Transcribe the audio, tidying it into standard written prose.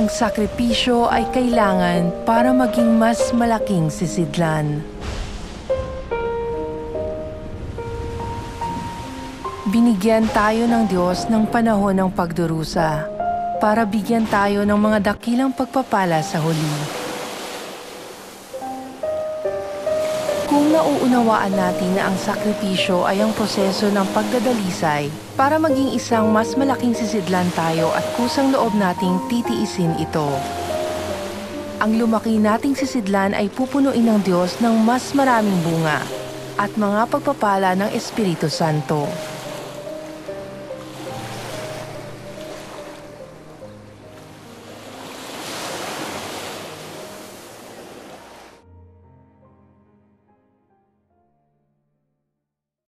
Ang sakripisyo ay kailangan para maging mas malaking sisidlan. Binigyan tayo ng Diyos ng panahon ng pagdurusa para bigyan tayo ng mga dakilang pagpapala sa huli. Kung nauunawaan natin na ang sakripisyo ay ang proseso ng pagdadalisay para maging isang mas malaking sisidlan tayo at kusang loob nating titiisin ito. Ang lumaki nating sisidlan ay pupunuin ng Diyos ng mas maraming bunga at mga pagpapala ng Espiritu Santo.